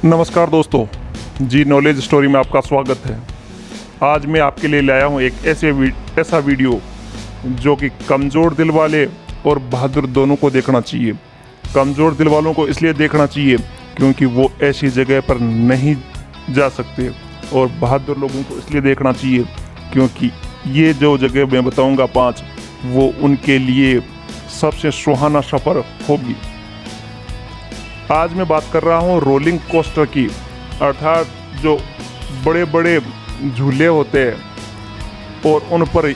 नमस्कार दोस्तों जी, knowledge story में आपका स्वागत है। आज मैं आपके लिए लाया हूँ एक ऐसा वीडियो जो कि कमज़ोर दिल वाले और बहादुर दोनों को देखना चाहिए। कमज़ोर दिल वालों को इसलिए देखना चाहिए क्योंकि वो ऐसी जगह पर नहीं जा सकते, और बहादुर लोगों को इसलिए देखना चाहिए क्योंकि ये जो जगह मैं बताऊँगा 5, वो उनके लिए सबसे सुहाना सफ़र होगी। आज मैं बात कर रहा हूँ रोलिंग कोस्टर की, अर्थात जो बड़े बड़े झूले होते हैं और उन पर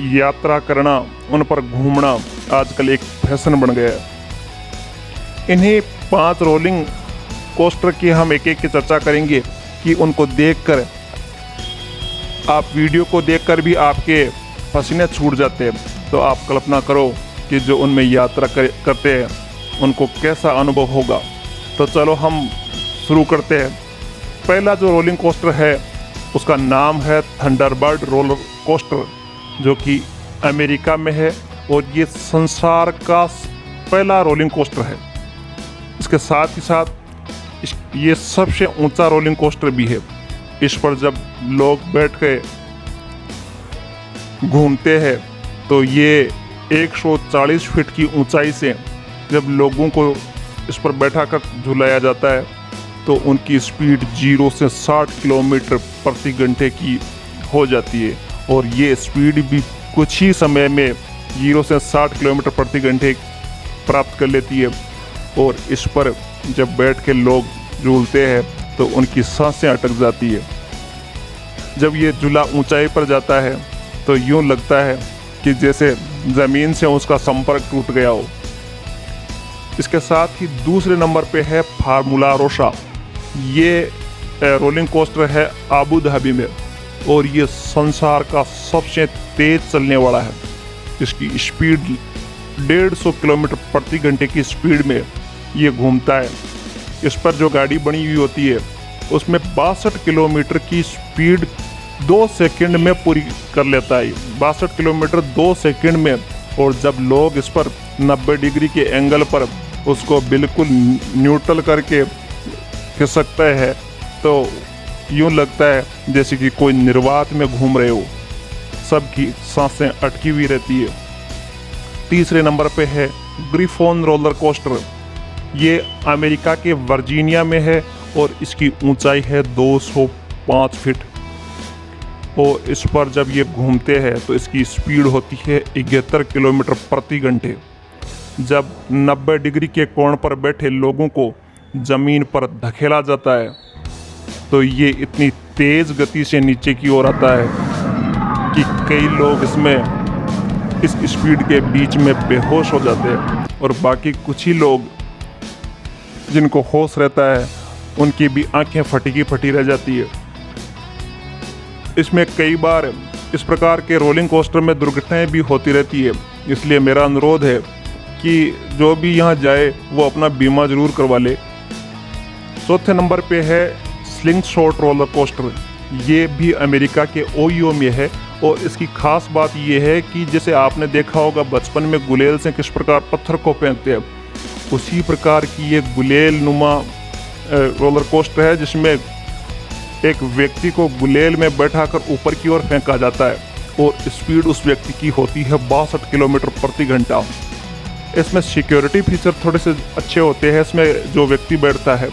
यात्रा करना, उन पर घूमना आजकल एक फैशन बन गया है। इन्हीं 5 रोलिंग कोस्टर की हम एक एक की चर्चा करेंगे कि उनको देखकर, आप वीडियो को देखकर भी आपके पसीने छूट जाते हैं। तो आप कल्पना करो कि जो उनमें यात्रा करते हैं उनको कैसा अनुभव होगा। तो चलो हम शुरू करते हैं। पहला जो रोलिंग कोस्टर है उसका नाम है थंडरबर्ड रोलर कोस्टर, जो कि अमेरिका में है और ये संसार का पहला रोलिंग कोस्टर है। इसके साथ ही साथ ये सबसे ऊंचा रोलिंग कोस्टर भी है। इस पर जब लोग बैठ के घूमते हैं तो ये 140 फीट की ऊंचाई से जब लोगों को इस पर बैठा कर झुलाया जाता है तो उनकी स्पीड 0 से 60 किलोमीटर प्रति घंटे की हो जाती है, और ये स्पीड भी कुछ ही समय में 0 से 60 किलोमीटर प्रति घंटे प्राप्त कर लेती है। और इस पर जब बैठ के लोग झूलते हैं तो उनकी सांसें अटक जाती है। जब ये झूला ऊंचाई पर जाता है तो यूँ लगता है कि जैसे ज़मीन से उसका संपर्क टूट गया हो। इसके साथ ही दूसरे नंबर पे है फार्मूला रोसा। ये रोलिंग कोस्टर है आबू धाबी में, और ये संसार का सबसे तेज चलने वाला है। इसकी स्पीड 150 किलोमीटर प्रति घंटे की स्पीड में ये घूमता है। इस पर जो गाड़ी बनी हुई होती है उसमें 62 किलोमीटर की स्पीड 2 सेकंड में पूरी कर लेता है। 62 किलोमीटर 2 सेकंड में। और जब लोग इस पर 90 डिग्री के एंगल पर उसको बिल्कुल न्यूट्रल करके खिसकते हैं तो यूँ लगता है जैसे कि कोई निर्वात में घूम रहे हो। सबकी सांसें अटकी हुई रहती है। तीसरे नंबर पे है ग्रिफोन रोलर कोस्टर। ये अमेरिका के वर्जीनिया में है और इसकी ऊंचाई है 205 फीट। और इस पर जब ये घूमते हैं तो इसकी स्पीड होती है 71 किलोमीटर प्रति घंटे। जब 90 डिग्री के कोण पर बैठे लोगों को ज़मीन पर धकेला जाता है तो ये इतनी तेज़ गति से नीचे की ओर आता है कि कई लोग इसमें इस स्पीड के बीच में बेहोश हो जाते हैं, और बाकी कुछ ही लोग जिनको होश रहता है उनकी भी आंखें फटी की फटी रह जाती है। इसमें कई बार इस प्रकार के रोलिंग कोस्टर में दुर्घटनाएं भी होती रहती है, इसलिए मेरा अनुरोध है कि जो भी यहाँ जाए वो अपना बीमा जरूर करवा ले। चौथे नंबर पे है स्लिंग शॉट रोलर कोस्टर। ये भी अमेरिका के ओहियो में है, और इसकी खास बात ये है कि जैसे आपने देखा होगा बचपन में गुलेल से किस प्रकार पत्थर को फेंकते हैं, उसी प्रकार की ये गुलेल नुमा रोलर कोस्टर है जिसमें एक व्यक्ति को गुलेल में बैठाकर ऊपर की ओर फेंका जाता है, और स्पीड उस व्यक्ति की होती है 62 किलोमीटर प्रति घंटा। इसमें सिक्योरिटी फीचर थोड़े से अच्छे होते हैं। इसमें जो व्यक्ति बैठता है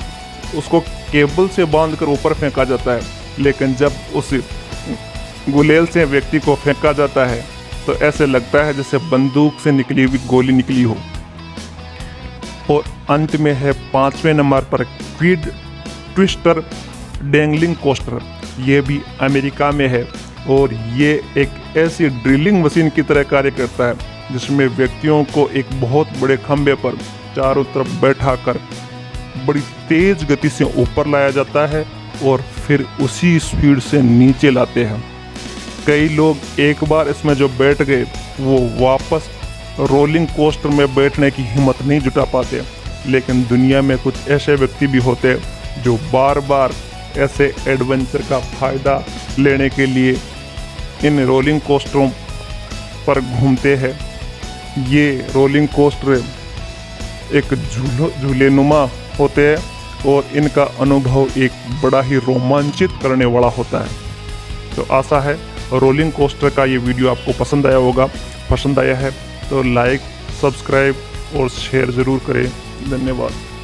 उसको केबल से बांधकर ऊपर फेंका जाता है, लेकिन जब उस गुलेल से व्यक्ति को फेंका जाता है तो ऐसे लगता है जैसे बंदूक से निकली हुई गोली निकली हो। और अंत में है 5वें नंबर पर क्विड ट्विस्टर डैंगलिंग कोस्टर। ये भी अमेरिका में है, और ये एक ऐसी ड्रिलिंग मशीन की तरह कार्य करता है जिसमें व्यक्तियों को एक बहुत बड़े खंभे पर चारों तरफ बैठाकर बड़ी तेज गति से ऊपर लाया जाता है और फिर उसी स्पीड से नीचे लाते हैं। कई लोग एक बार इसमें जो बैठ गए वो वापस रोलिंग कोस्टर में बैठने की हिम्मत नहीं जुटा पाते, लेकिन दुनिया में कुछ ऐसे व्यक्ति भी होते हैं जो बार बार ऐसे एडवेंचर का फ़ायदा लेने के लिए इन रोलिंग कोस्टरों पर घूमते हैं। ये रोलिंग कोस्टर एक झूले नुमा होते हैं और इनका अनुभव एक बड़ा ही रोमांचित करने वाला होता है। तो आशा है रोलिंग कोस्टर का ये वीडियो आपको पसंद आया होगा। पसंद आया है तो लाइक, सब्सक्राइब और शेयर ज़रूर करें। धन्यवाद।